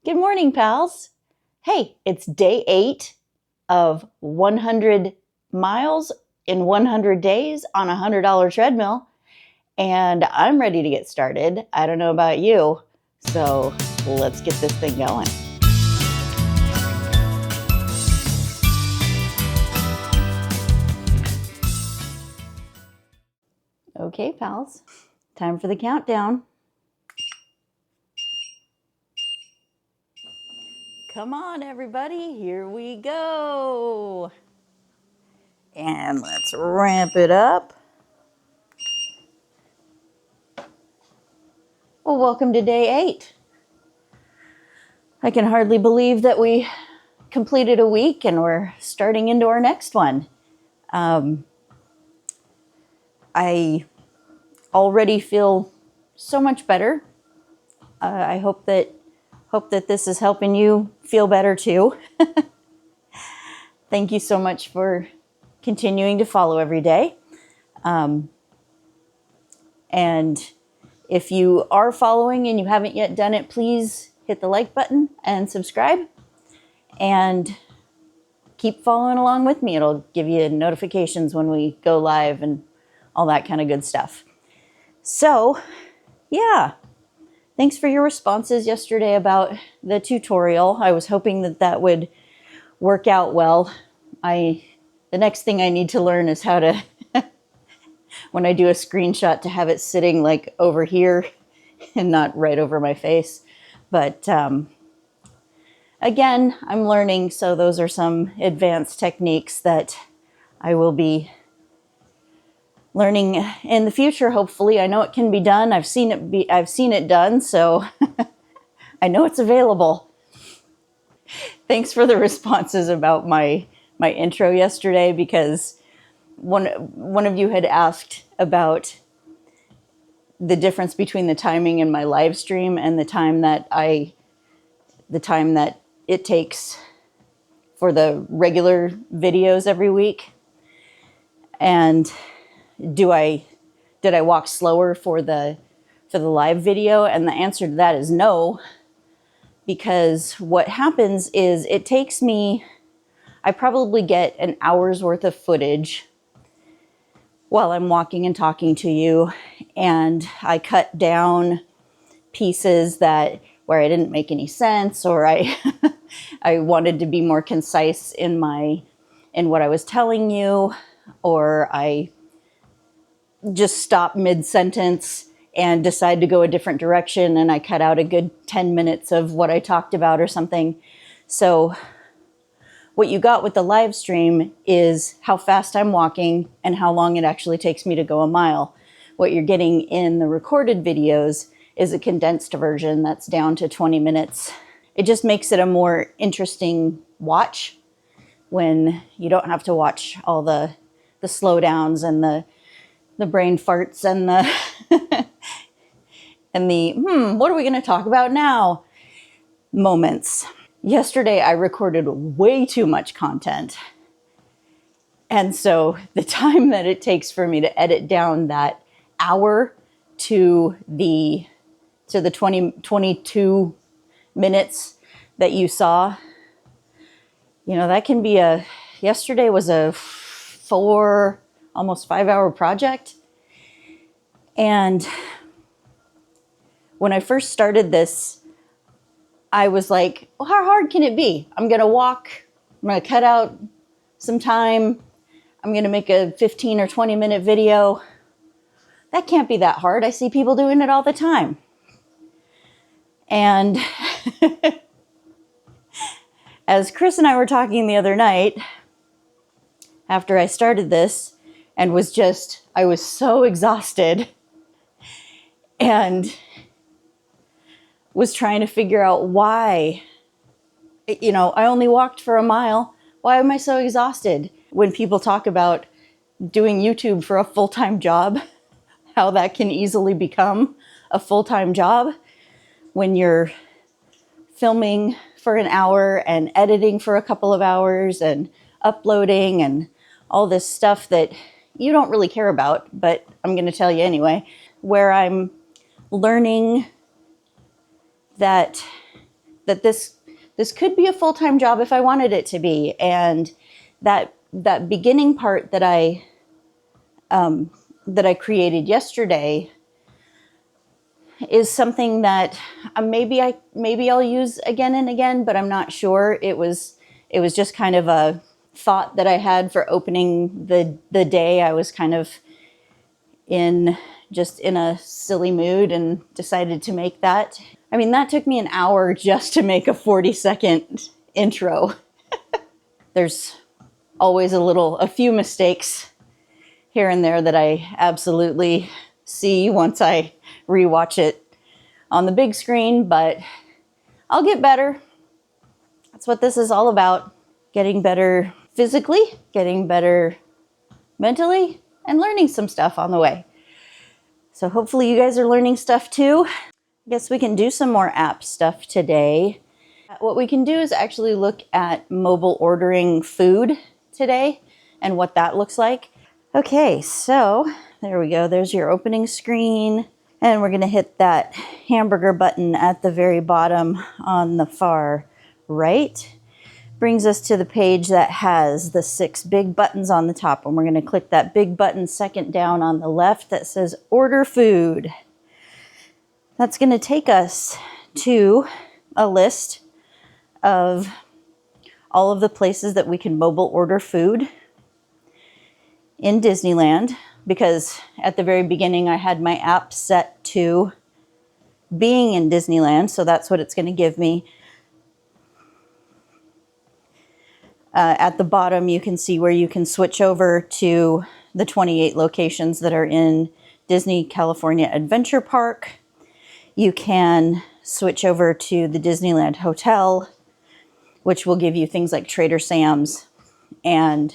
Good morning, pals. Hey, it's day 8 of 100 miles in 100 days on a $100 treadmill, and I'm ready to get started. I don't know about you, so let's get this thing going. Okay, pals, time for the countdown. Come on, everybody, here we go. And let's ramp it up. Well, welcome to day 8. I can hardly believe that we completed a week and we're starting into our next one. I already feel so much better. I hope that this is helping you feel better too. Thank you so much for continuing to follow every day. And if you are following and you haven't yet done it, please hit the like button and subscribe. And keep following along with me. It'll give you notifications when we go live and all that kind of good stuff. So, yeah. Thanks for your responses yesterday about the tutorial. I was hoping that would work out well. The next thing I need to learn is how to, when I do a screenshot, to have it sitting like over here and not right over my face. But again, I'm learning, so those are some advanced techniques that I will be learning in the future, hopefully. I know it can be done. I've seen it done, so I know it's available. Thanks for the responses about my intro yesterday, because one of you had asked about the difference between the timing in my live stream and the time that it takes for the regular videos every week. And did I walk slower for the live video? And the answer to that is no, because what happens is I probably get an hour's worth of footage while I'm walking and talking to you, and I cut down pieces where I didn't make any sense, or I wanted to be more concise in what I was telling you, or I just stop mid-sentence and decide to go a different direction, and I cut out a good 10 minutes of what I talked about or something. So what you got with the live stream is how fast I'm walking and how long it actually takes me to go a mile. What you're getting in the recorded videos is a condensed version that's down to 20 minutes. It just makes it a more interesting watch when you don't have to watch all the slowdowns and the brain farts and what are we going to talk about now moments. Yesterday I recorded way too much content, and so the time that it takes for me to edit down that hour to the 22 minutes that you saw, that can be yesterday was a 4, almost 5-hour project. And when I first started this, I was like, well, how hard can it be? I'm going to walk, I'm going to cut out some time, I'm going to make a 15 or 20 minute video. That can't be that hard. I see people doing it all the time. And as Chris and I were talking the other night, after I started this, and I was so exhausted and was trying to figure out why, I only walked for a mile. Why am I so exhausted? When people talk about doing YouTube for a full-time job, how that can easily become a full-time job when you're filming for an hour and editing for a couple of hours and uploading and all this stuff that you don't really care about, but I'm going to tell you anyway, where I'm learning that that this could be a full-time job if I wanted it to be. And that beginning part that I created yesterday is something that maybe I'll use again and again, but I'm not sure. It was just kind of a thought that I had for opening the day. I was kind of just in a silly mood and decided to make that. I mean, that took me an hour just to make a 40-second intro. There's always a few mistakes here and there that I absolutely see once I rewatch it on the big screen, but I'll get better. That's what this is all about. Getting better physically, getting better mentally, and learning some stuff on the way. So hopefully you guys are learning stuff too. I guess we can do some more app stuff today. What we can do is actually look at mobile ordering food today and what that looks like. Okay, so there we go. There's your opening screen. And we're gonna hit that hamburger button at the very bottom on the far right. Brings us to the page that has the 6 big buttons on the top. And we're gonna click that big button second down on the left that says order food. That's gonna take us to a list of all of the places that we can mobile order food in Disneyland, because at the very beginning I had my app set to being in Disneyland, so that's what it's going to give me. At the bottom you can see where you can switch over to the 28 locations that are in Disney California Adventure Park. You can switch over to the Disneyland Hotel, which will give you things like Trader Sam's and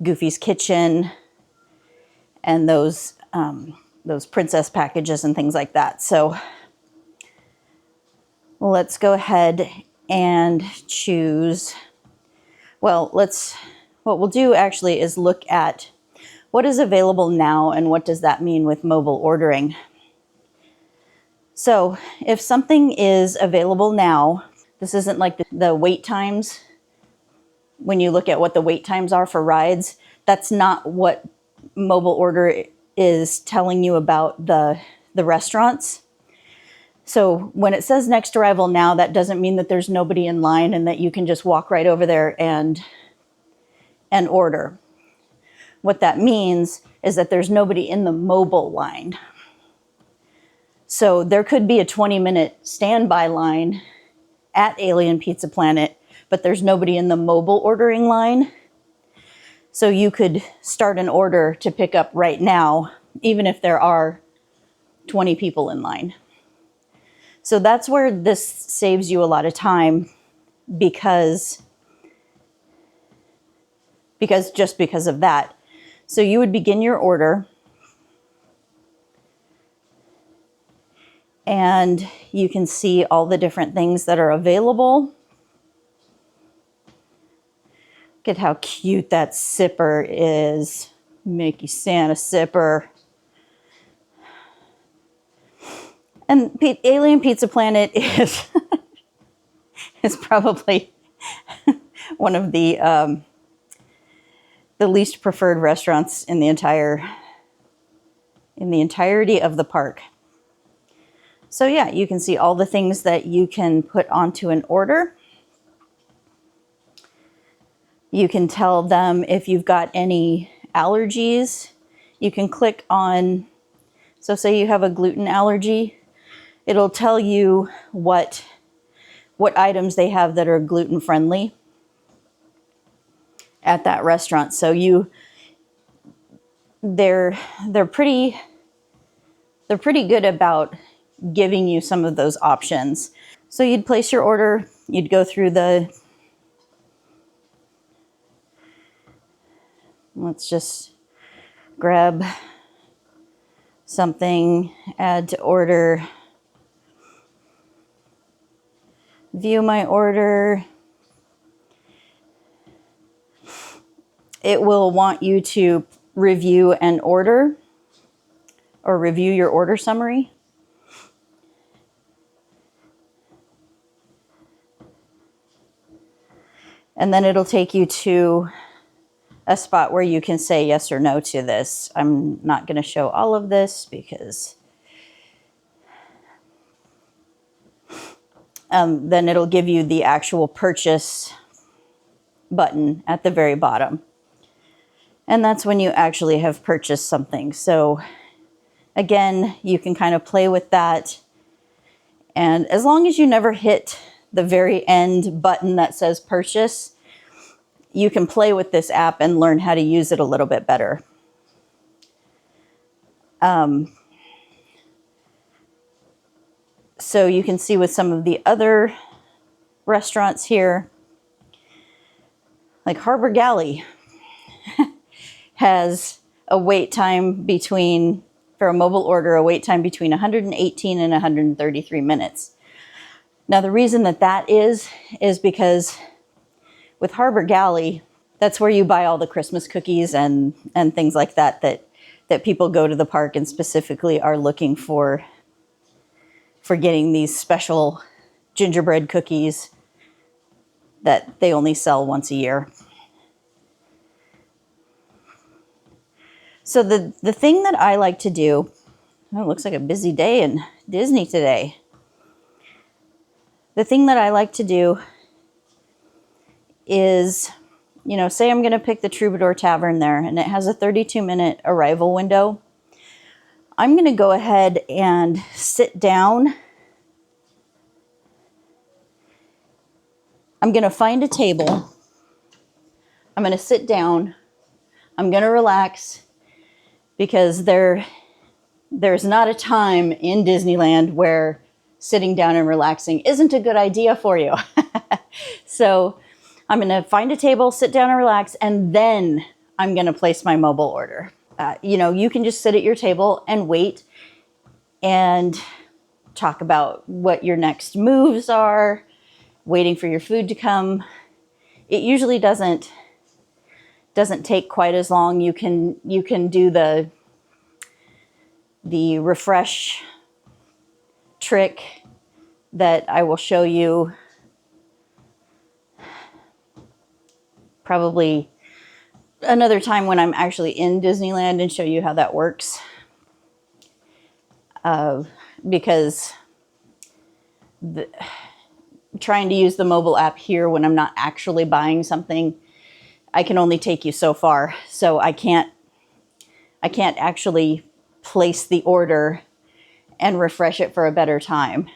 Goofy's Kitchen and those princess packages and things like that. So let's go ahead and choose. Well, what we'll do actually is look at what is available now and what does that mean with mobile ordering. So if something is available now, this isn't like the wait times. When you look at what the wait times are for rides, that's not what mobile order is telling you about the restaurants. So when it says next arrival now, that doesn't mean that there's nobody in line and that you can just walk right over there and order. What that means is that there's nobody in the mobile line. So there could be a 20-minute standby line at Alien Pizza Planet, but there's nobody in the mobile ordering line. So you could start an order to pick up right now, even if there are 20 people in line. So that's where this saves you a lot of time because of that. So you would begin your order and you can see all the different things that are available. Look at how cute that sipper is. Mickey Santa sipper. And Alien Pizza Planet is is probably one of the least preferred restaurants in the entirety of the park. So yeah, you can see all the things that you can put onto an order. You can tell them if you've got any allergies. You can click on, so say you have a gluten allergy, it'll tell you what items they have that are gluten friendly at that restaurant. So they're pretty good about giving you some of those options. So you'd place your order, you'd go through let's just grab something, add to order, view my order. It will want you to review an order or review your order summary. And then it'll take you to a spot where you can say yes or no to this. I'm not going to show all of this because then it'll give you the actual purchase button at the very bottom. And that's when you actually have purchased something. So again, you can kind of play with that. And as long as you never hit the very end button that says purchase, you can play with this app and learn how to use it a little bit better. So you can see with some of the other restaurants here, like Harbor Galley has a wait time between, for a mobile order, a wait time between 118 and 133 minutes. Now the reason that that is because with Harbor Galley, that's where you buy all the Christmas cookies and things like that people go to the park and specifically are looking for getting these special gingerbread cookies that they only sell once a year. So the thing that I like to do, oh, it looks like a busy day in Disney today. The thing that I like to do is, you know, say I'm going to pick the Troubadour Tavern there and it has a 32-minute arrival window. I'm going to go ahead and sit down. I'm going to find a table. I'm going to sit down. I'm going to relax because there's not a time in Disneyland where sitting down and relaxing isn't a good idea for you. So I'm going to find a table, sit down and relax, and then I'm going to place my mobile order. You know, you can just sit at your table and wait and talk about what your next moves are, waiting for your food to come. It usually doesn't take quite as long. You can do the refresh trick that I will show you probably another time when I'm actually in Disneyland and show you how that works. Because trying to use the mobile app here when I'm not actually buying something, I can only take you so far. So I can't actually place the order and refresh it for a better time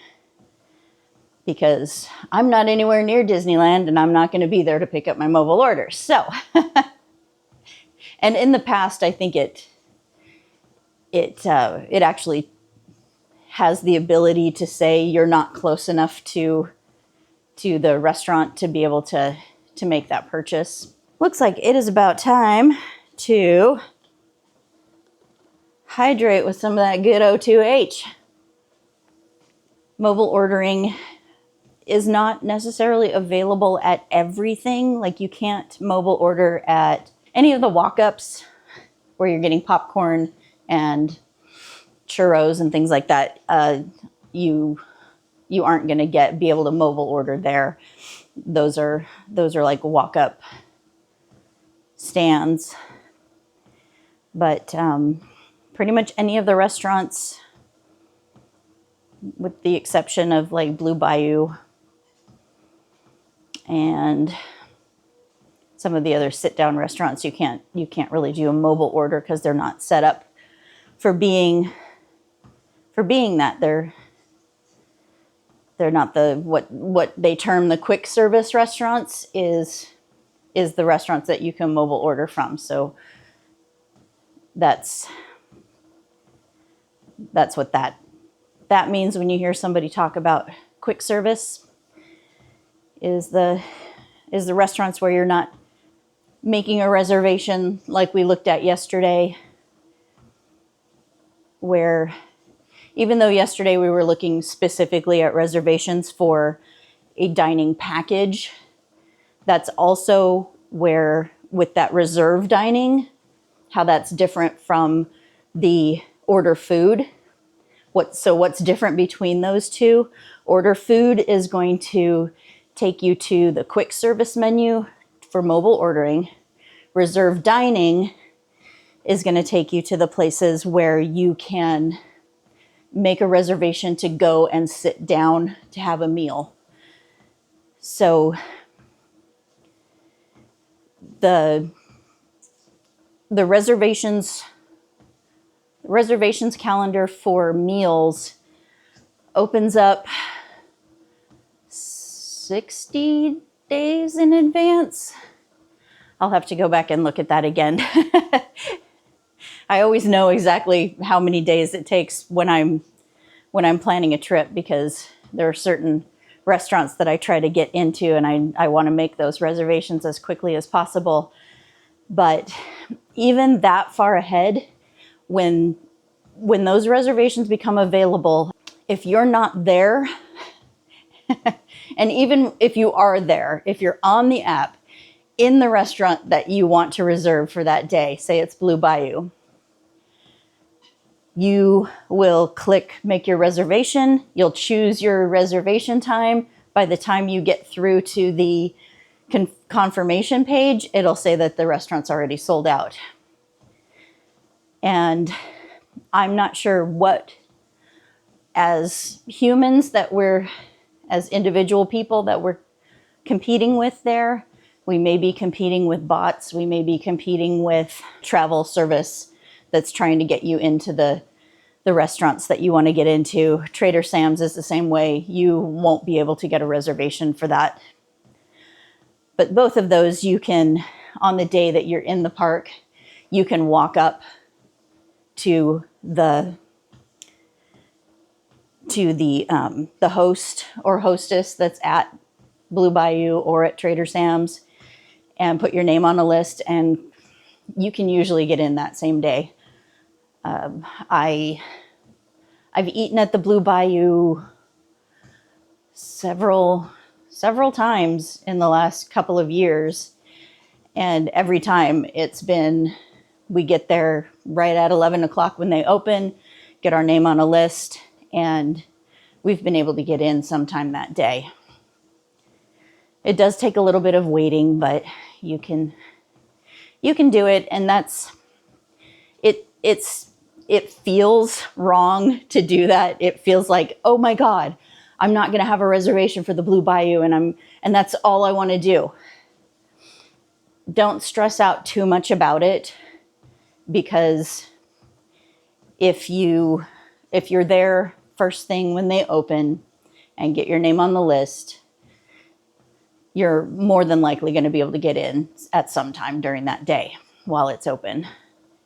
because I'm not anywhere near Disneyland and I'm not going to be there to pick up my mobile order. So, and in the past, I think it actually has the ability to say you're not close enough to the restaurant to be able to make that purchase. Looks like it is about time to hydrate with some of that good O2H. Mobile ordering is not necessarily available at everything. Like you can't mobile order at any of the walk-ups where you're getting popcorn and churros and things like that. You aren't going to be able to mobile order there. Those are like walk-up stands. But pretty much any of the restaurants, with the exception of like Blue Bayou and some of the other sit-down restaurants, you can't really do a mobile order because they're not set up for being that. They're not the what they term the quick service restaurants is the restaurants that you can mobile order from. So that's what that means when you hear somebody talk about quick service is the restaurants where you're not making a reservation like we looked at yesterday, where even though yesterday we were looking specifically at reservations for a dining package, that's also where with that reserve dining, how that's different from the order food. What's different between those two? Order food is going to take you to the quick service menu for mobile ordering. Reserve dining is going to take you to the places where you can make a reservation to go and sit down to have a meal. So the reservations calendar for meals opens up 60 days in advance. I'll have to go back and look at that again. I always know exactly how many days it takes when I'm planning a trip, because there are certain restaurants that I try to get into, and I want to make those reservations as quickly as possible. But even that far ahead, when those reservations become available, if you're not there, and even if you are there, if you're on the app in the restaurant that you want to reserve for that day, say it's Blue Bayou, you will click make your reservation. You'll choose your reservation time. By the time you get through to the confirmation page, it'll say that the restaurant's already sold out. And I'm not sure what, as humans, as individual people that we're competing with there. We may be competing with bots. We may be competing with travel service that's trying to get you into the restaurants that you want to get into. Trader Sam's is the same way. You won't be able to get a reservation for that. But both of those, you can, on the day that you're in the park, you can walk up to the host or hostess that's at Blue Bayou or at Trader Sam's and put your name on a list, and you can usually get in that same day. I've eaten at the Blue Bayou several times in the last couple of years, and every time we get there right at 11 o'clock when they open, get our name on a list, and we've been able to get in sometime that day. It does take a little bit of waiting, but you can do it, and it feels wrong to do that. It feels like, oh my God, I'm not going to have a reservation for the Blue Bayou, and that's all I want to do. Don't stress out too much about it, because if you're there first thing when they open and get your name on the list, you're more than likely going to be able to get in at some time during that day while it's open.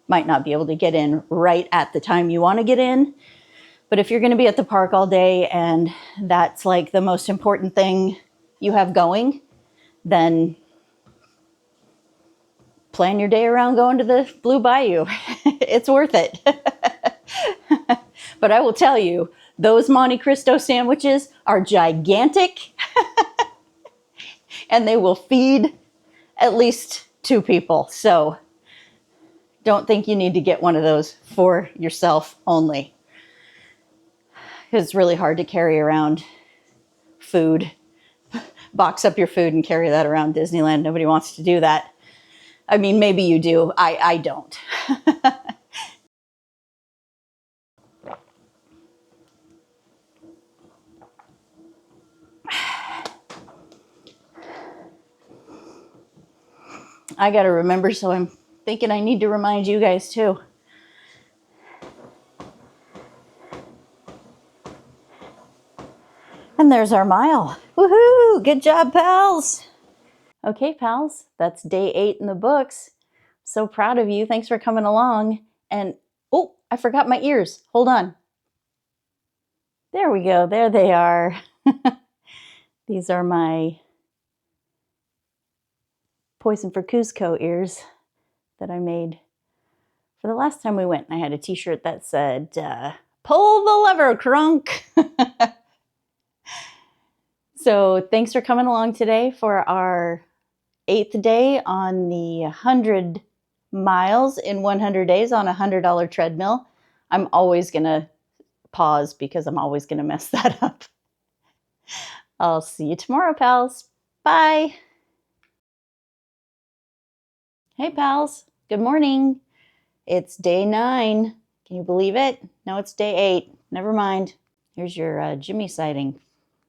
Might not be able to get in right at the time you want to get in, but if you're going to be at the park all day and that's like the most important thing you have going, then plan your day around going to the Blue Bayou. It's worth it. But I will tell you, those Monte Cristo sandwiches are gigantic and they will feed at least 2 people. So don't think you need to get one of those for yourself only. It's really hard to carry around food, box up your food and carry that around Disneyland. Nobody wants to do that. I mean, maybe you do. I don't. I got to remember, so I'm thinking I need to remind you guys too. And there's our mile. Woohoo! Good job, pals. Okay, pals, that's day 8 in the books. So proud of you. Thanks for coming along. And, oh, I forgot my ears. Hold on. There we go. There they are. These are my Poison for Cusco ears that I made for the last time we went. I had a t-shirt that said, pull the lever, crunk. So thanks for coming along today for our 8th day on the 100 miles in 100 days on a $100 treadmill. I'm always going to pause because I'm always going to mess that up. I'll see you tomorrow, pals. Bye. Hey, pals. Good morning. It's day 9. Can you believe it? No, it's day 8. Never mind. Here's your Jimmy sighting.